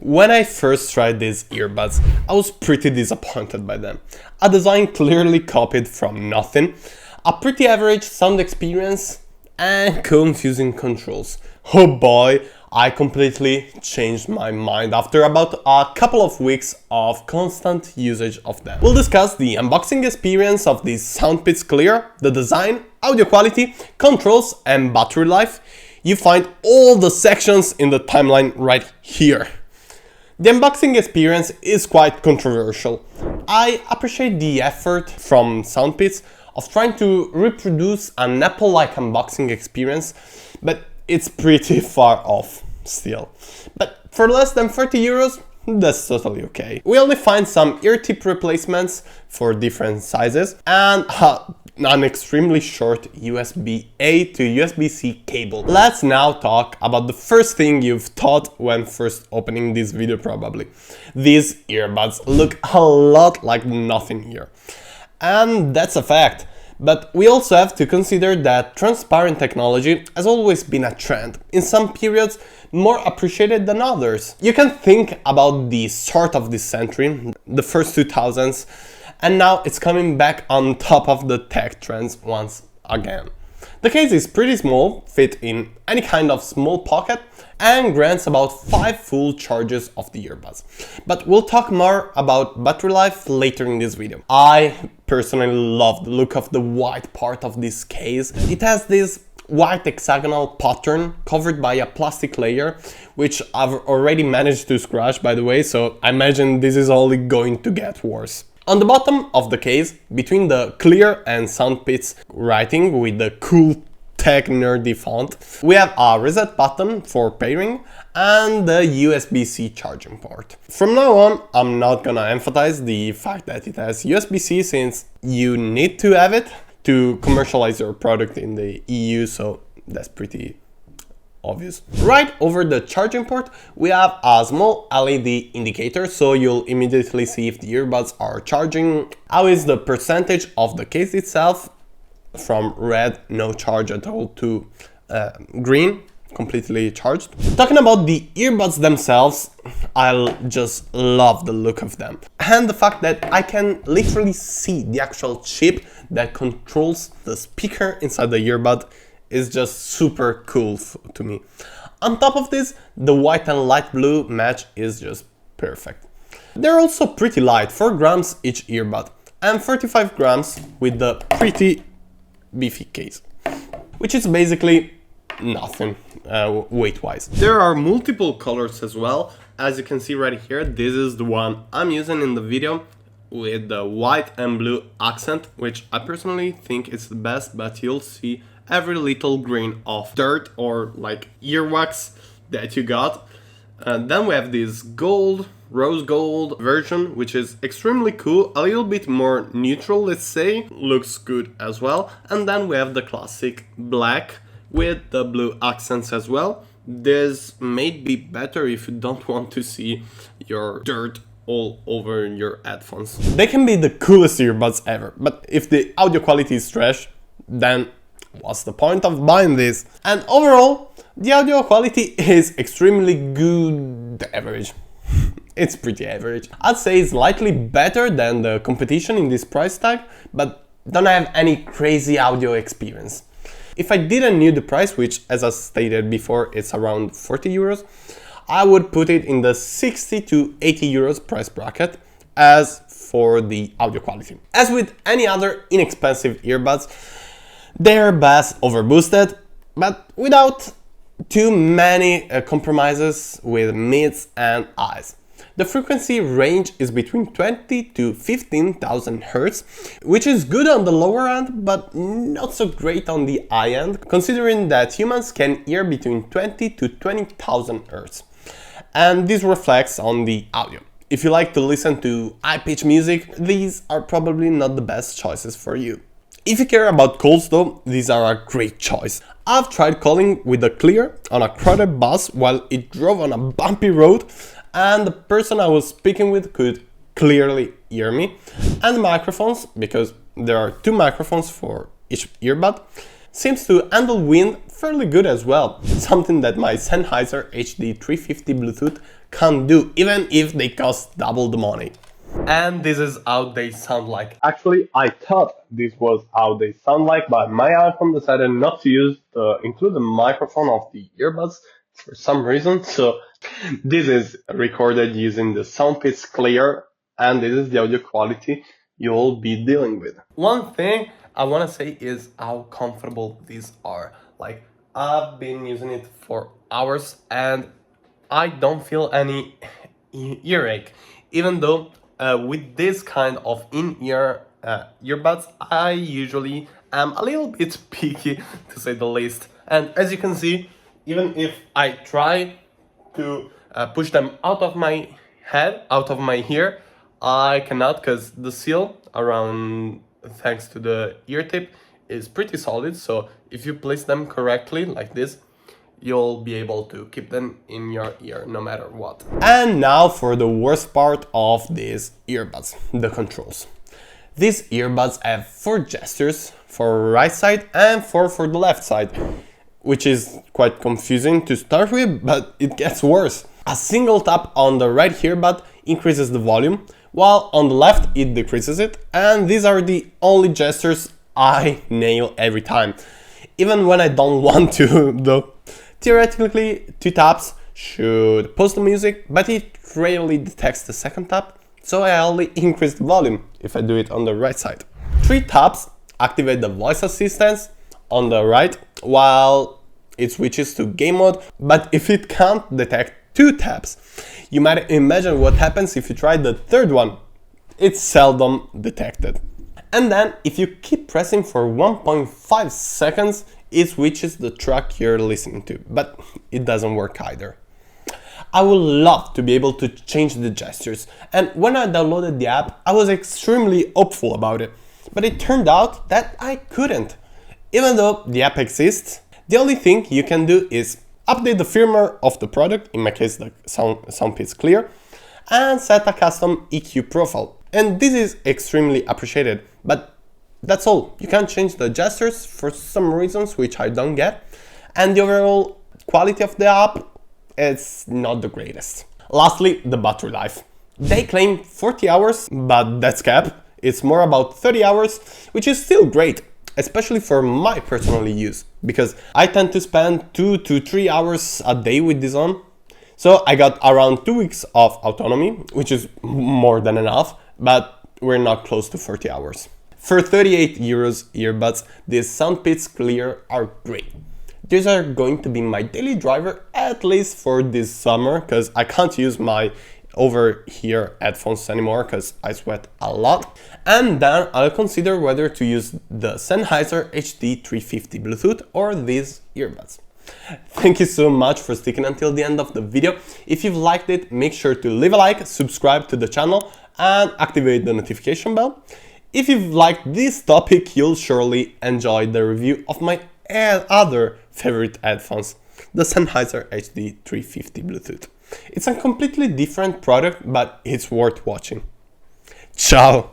When I first tried these earbuds, I was pretty disappointed by them. A design clearly copied from nothing, a pretty average sound experience, and confusing controls. Oh boy, I completely changed my mind after about a couple of weeks of constant usage of them. We'll discuss the unboxing experience of these SoundPeats Clear, the design, audio quality, controls, and battery life. You find all the sections in the timeline right here. The unboxing experience is quite controversial. I appreciate the effort from SoundPeats of trying to reproduce an Apple-like unboxing experience, but it's pretty far off still. But for less than 30 euros, that's totally okay. We only find some ear tip replacements for different sizes and an extremely short USB-A to USB-C cable. Let's now talk about the first thing you've thought when first opening this video probably. These earbuds look a lot like nothing here. And that's a fact. But we also have to consider that transparent technology has always been a trend, in some periods more appreciated than others. You can think about the start of this century, the first 2000s, and now it's coming back on top of the tech trends once again. The case is pretty small, fit in any kind of small pocket, and grants about 5 full charges of the earbuds. But we'll talk more about battery life later in this video. I personally love the look of the white part of this case. It has this white hexagonal pattern covered by a plastic layer, which I've already managed to scratch, by the way, so I imagine this is only going to get worse. On the bottom of the case, between the Clear and SoundPeats writing with the cool tech nerdy font, we have a reset button for pairing and the USB-C charging port. From now on, I'm not gonna emphasize the fact that it has USB-C since you need to have it to commercialize your product in the EU, so that's pretty obvious. Right over the charging port, we have a small LED indicator, so you'll immediately see if the earbuds are charging. How is the percentage of the case itself, from red, no charge at all, to green, completely charged. Talking about the earbuds themselves, I just love the look of them. And the fact that I can literally see the actual chip that controls the speaker inside the earbud is just super cool to me. On top of this, the white and light blue match is just perfect. They're also pretty light, 4 grams each earbud, and 35 grams with the pretty beefy case, which is basically nothing weight-wise. There are multiple colors as well. As you can see right here, this is the one I'm using in the video with the white and blue accent, which I personally think is the best, but you'll see every little grain of dirt or like earwax that you got. Then we have this gold, rose gold version, which is extremely cool, a little bit more neutral, let's say, looks good as well. And then we have the classic black with the blue accents as well. This may be better if you don't want to see your dirt all over your headphones. They can be the coolest earbuds ever, but if the audio quality is trash, then what's the point of buying this? And overall, the audio quality is extremely good average. It's pretty average. I'd say slightly better than the competition in this price tag, but don't have any crazy audio experience. If I didn't know the price, which as I stated before, it's around 40 euros, I would put it in the 60 to 80 euros price bracket. As for the audio quality, as with any other inexpensive earbuds, they're bass overboosted, but without too many compromises with mids and highs. The frequency range is between 20 to 15,000 Hz, which is good on the lower end, but not so great on the high end, considering that humans can hear between 20 to 20,000 Hz. And this reflects on the audio. If you like to listen to high-pitched music, these are probably not the best choices for you. If you care about calls though, these are a great choice. I've tried calling with the Clear on a crowded bus while it drove on a bumpy road, and the person I was speaking with could clearly hear me. And the microphones, because there are 2 microphones for each earbud, seems to handle wind fairly good as well. Something that my Sennheiser HD350 Bluetooth can't do, even if they cost double the money. And this is how they sound like. Actually, I thought this was how they sound like, but my iPhone decided not to include the microphone of the earbuds for some reason. So this is recorded using the SoundPeats Clear, and this is the audio quality you'll be dealing with. One thing I want to say is how comfortable these are. Like, I've been using it for hours and I don't feel any earache, even though with this kind of in-ear earbuds, I usually am a little bit picky, to say the least. And as you can see, even if I try to push them out of my head, out of my ear, I cannot, because the seal around, thanks to the ear tip, is pretty solid. So if you place them correctly like this, you'll be able to keep them in your ear no matter what. And now for the worst part of these earbuds, the controls. These earbuds have 4 gestures for right side and 4 for the left side, which is quite confusing to start with, but it gets worse. A single tap on the right earbud increases the volume, while on the left it decreases it, and these are the only gestures I nail every time, even when I don't want to though. Theoretically, 2 taps should pause the music, but it rarely detects the second tap, so I only increase the volume if I do it on the right side. 3 taps activate the voice assistance on the right, while it switches to game mode, but if it can't detect 2 taps, you might imagine what happens if you try the third one. It's seldom detected. And then, if you keep pressing for 1.5 seconds, it switches the track you're listening to, but it doesn't work either. I would love to be able to change the gestures, and when I downloaded the app, I was extremely hopeful about it, but it turned out that I couldn't. Even though the app exists, the only thing you can do is update the firmware of the product, in my case the SoundPeats Clear, and set a custom EQ profile. And this is extremely appreciated, but that's all. You can't change the gestures for some reasons which I don't get, and the overall quality of the app is not the greatest. Lastly, the battery life. They claim 40 hours, but that's cap. It's more about 30 hours, which is still great, especially for my personal use, because I tend to spend 2 to 3 hours a day with this on. So I got around 2 weeks of autonomy, which is more than enough, but we're not close to 40 hours. For 38 euros earbuds, these SoundPeats Clear are great. These are going to be my daily driver, at least for this summer, because I can't use my over-ear headphones anymore because I sweat a lot. And then I'll consider whether to use the Sennheiser HD350 Bluetooth or these earbuds. Thank you so much for sticking until the end of the video. If you've liked it, make sure to leave a like, subscribe to the channel, and activate the notification bell. If you've liked this topic, you'll surely enjoy the review of my other favorite headphones, the Sennheiser HD350 Bluetooth. It's a completely different product, but it's worth watching. Ciao!